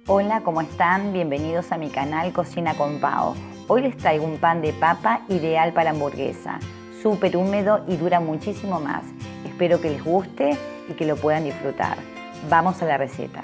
Hola, ¿cómo están? Bienvenidos a mi canal Cocina con Pao. Hoy les traigo un pan de papa ideal para hamburguesa, súper húmedo y dura muchísimo más. Espero que les guste y que lo puedan disfrutar. Vamos a la receta.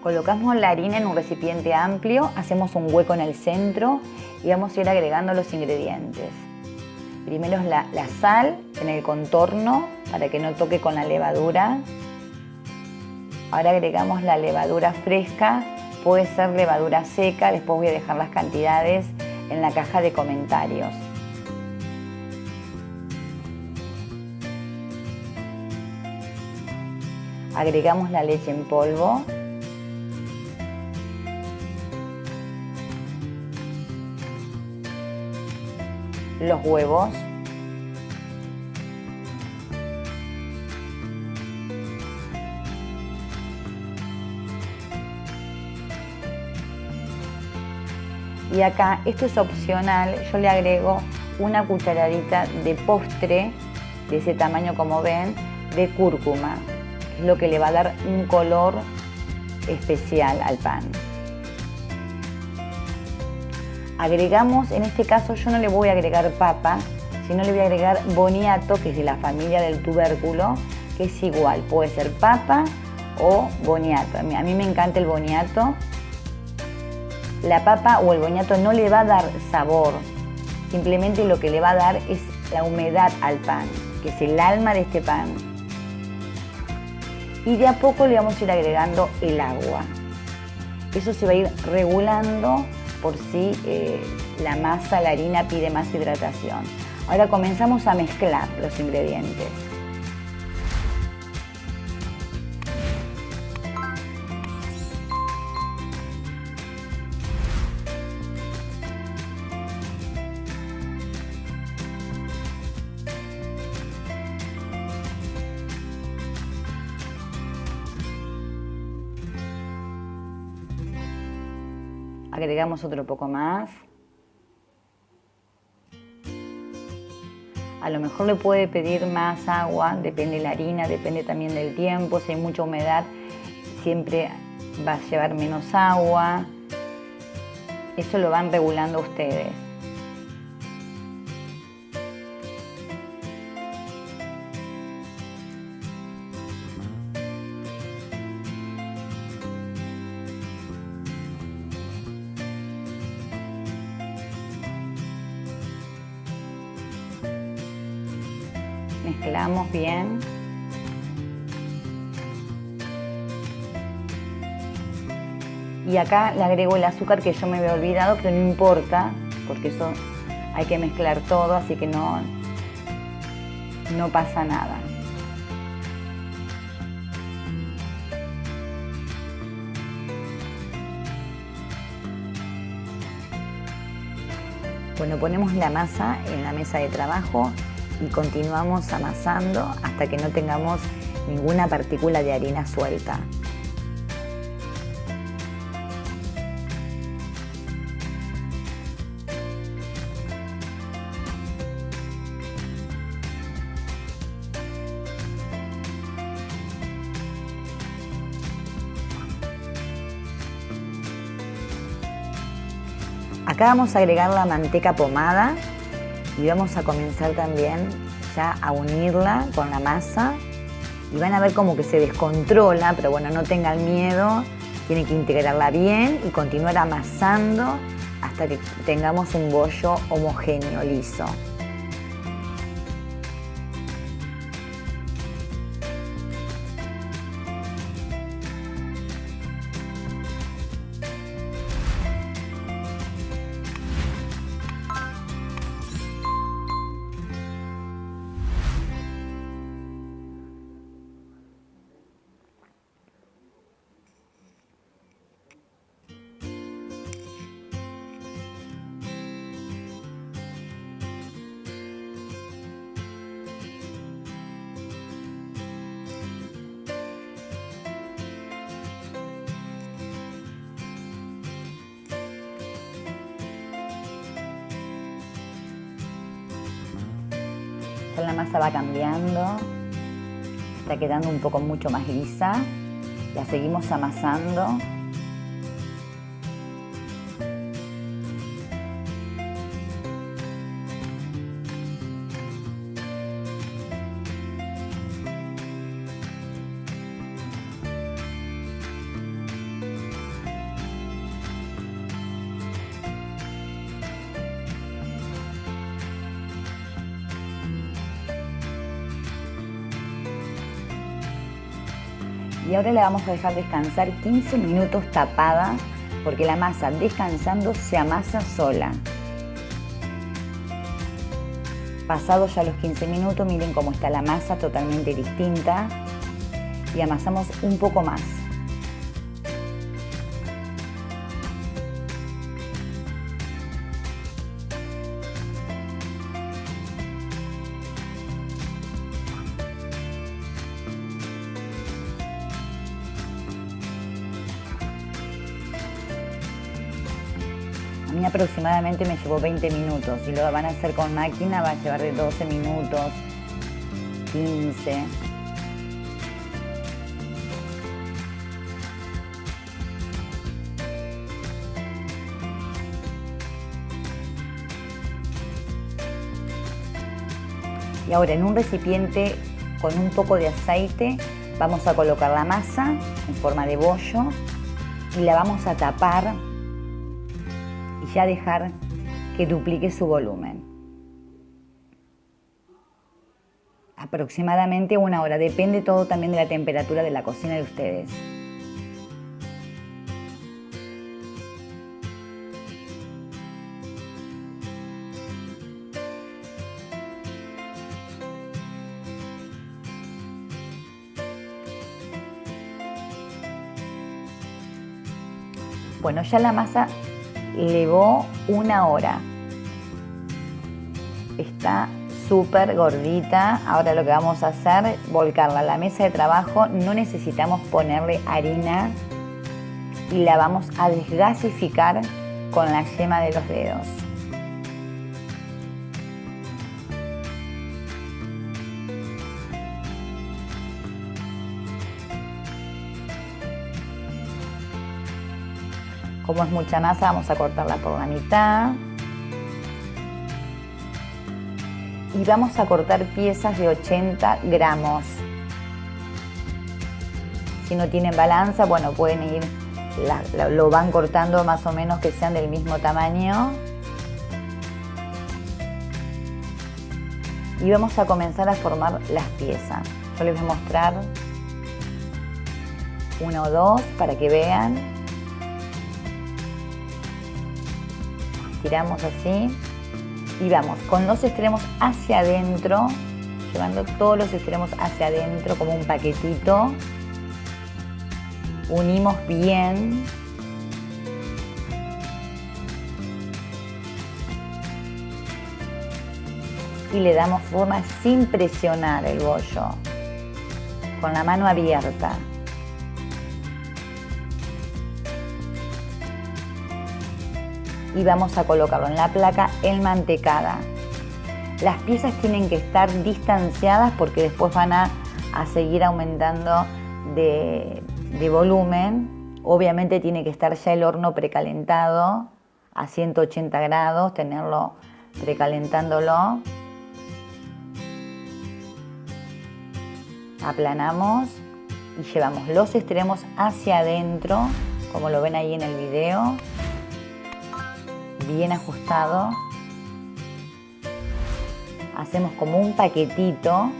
Colocamos la harina en un recipiente amplio, hacemos un hueco en el centro y vamos a ir agregando los ingredientes. Primero es la sal en el contorno para que no toque con la levadura. Ahora agregamos la levadura fresca, puede ser levadura seca, después voy a dejar las cantidades en la caja de comentarios. Agregamos la leche en polvo. Los huevos. Y acá, esto es opcional, yo le agrego una cucharadita de postre, de ese tamaño como ven, de cúrcuma, que es lo que le va a dar un color especial al pan. Agregamos, en este caso yo no le voy a agregar papa, sino le voy a agregar boniato, que es de la familia del tubérculo, que es igual, puede ser papa o boniato. A mí me encanta el boniato. La papa o el boniato no le va a dar sabor, simplemente lo que le va a dar es la humedad al pan, que es el alma de este pan. Y de a poco le vamos a ir agregando el agua. Eso se va a ir regulando por si la masa, la harina pide más hidratación. Ahora comenzamos a mezclar los ingredientes. Agregamos otro poco más. A lo mejor le puede pedir más agua, depende de la harina, depende también del tiempo. Si hay mucha humedad, siempre va a llevar menos agua. Eso lo van regulando ustedes. Mezclamos bien. Y acá le agrego el azúcar que yo me había olvidado, pero no importa, porque eso hay que mezclar todo, así que no pasa nada. Bueno, ponemos la masa en la mesa de trabajo y continuamos amasando hasta que no tengamos ninguna partícula de harina suelta. Acá vamos a agregar la manteca pomada y vamos a comenzar también ya a unirla con la masa y van a ver como que se descontrola, pero bueno, no tengan miedo, tienen que integrarla bien y continuar amasando hasta que tengamos un bollo homogéneo, liso. Ya la masa va cambiando, está quedando un poco mucho más lisa. La seguimos amasando. Y ahora la vamos a dejar descansar 15 minutos tapada, porque la masa descansando se amasa sola. Pasados ya los 15 minutos, miren cómo está la masa, totalmente distinta. Y amasamos un poco más. A mí aproximadamente me llevó 20 minutos. Si lo van a hacer con máquina va a llevar de 12 minutos, 15. Y ahora en un recipiente con un poco de aceite vamos a colocar la masa en forma de bollo y la vamos a tapar y ya dejar que duplique su volumen. Aproximadamente 1 hora, depende todo también de la temperatura de la cocina de ustedes. Bueno, ya la masa levó 1 hora. Está súper gordita. Ahora lo que vamos a hacer, volcarla a la mesa de trabajo. No necesitamos ponerle harina y la vamos a desgasificar con la yema de los dedos. Como es mucha masa, vamos a cortarla por la mitad. Y vamos a cortar piezas de 80 gramos. Si no tienen balanza, bueno, pueden ir, lo van cortando más o menos que sean del mismo tamaño. Y vamos a comenzar a formar las piezas. Yo les voy a mostrar 1 o 2 para que vean. Tiramos así y vamos con los extremos hacia adentro, llevando todos los extremos hacia adentro como un paquetito. Unimos bien. Y le damos forma sin presionar el bollo, con la mano abierta. Y vamos a colocarlo en la placa enmantecada. Las piezas tienen que estar distanciadas porque después van a seguir aumentando de volumen. Obviamente tiene que estar ya el horno precalentado a 180 grados, tenerlo precalentándolo. Aplanamos y llevamos los extremos hacia adentro, como lo ven ahí en el video. Bien ajustado. Hacemos como un paquetito.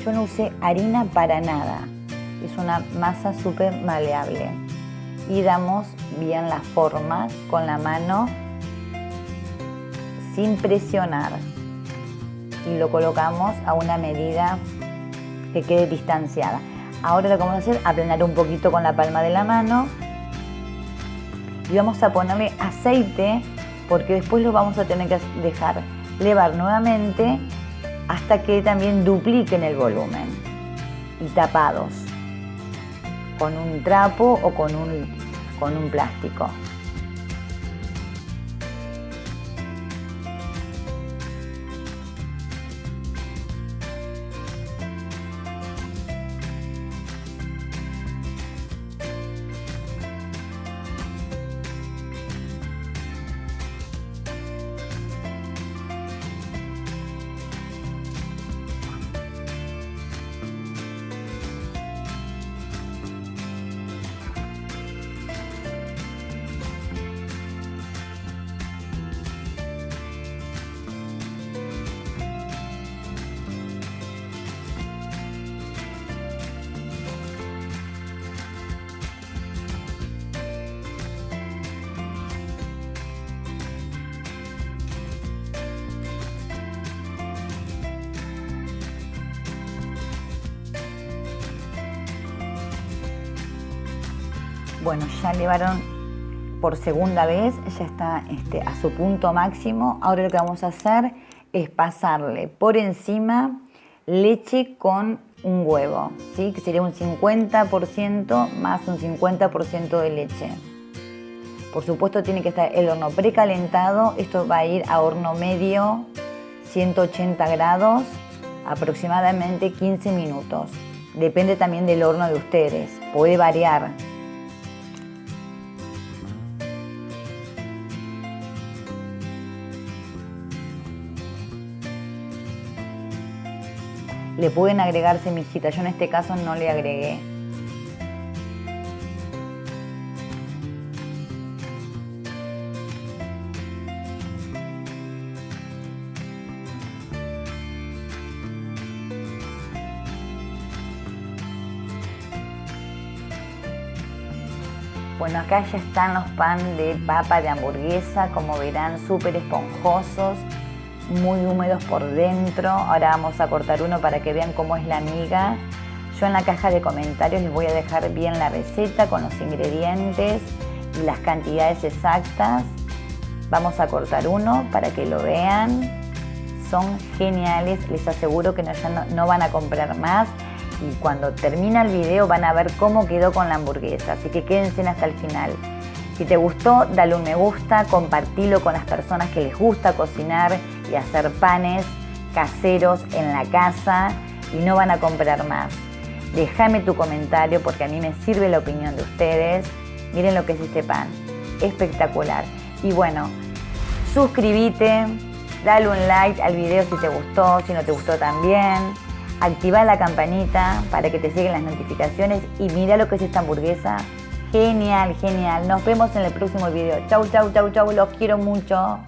Yo no usé harina para nada. Es una masa súper maleable. Y damos bien la forma con la mano sin presionar. Y lo colocamos a una medida que quede distanciada. Ahora lo que vamos a hacer es aplanar un poquito con la palma de la mano y vamos a ponerle aceite porque después lo vamos a tener que dejar levar nuevamente hasta que también dupliquen el volumen y tapados con un trapo o con un plástico. Bueno, ya elevaron por segunda vez, ya está a su punto máximo. Ahora lo que vamos a hacer es pasarle por encima leche con un huevo, ¿sí? Que sería un 50% más un 50% de leche. Por supuesto tiene que estar el horno precalentado. Esto va a ir a horno medio, 180 grados, aproximadamente 15 minutos. Depende también del horno de ustedes, puede variar. Le pueden agregar semillitas, yo en este caso no le agregué. Bueno, acá ya están los pan de papa de hamburguesa, como verán, súper esponjosos, muy húmedos por dentro. Ahora vamos a cortar uno para que vean cómo es la miga. Yo en la caja de comentarios les voy a dejar bien la receta con los ingredientes y las cantidades exactas. Vamos a cortar uno para que lo vean. Son geniales, les aseguro que no van a comprar más. Y cuando termina el video van a ver cómo quedó con la hamburguesa, así que quédense hasta el final. Si te gustó, dale un me gusta, compartilo con las personas que les gusta cocinar y hacer panes caseros en la casa y no van a comprar más. Déjame tu comentario porque a mí me sirve la opinión de ustedes. Miren lo que es este pan, espectacular. Y bueno, suscríbete, dale un like al video si te gustó, si no te gustó también. Activa la campanita para que te lleguen las notificaciones y mira lo que es esta hamburguesa. Genial, genial. Nos vemos en el próximo video. Chau, chau, chau, chau. Los quiero mucho.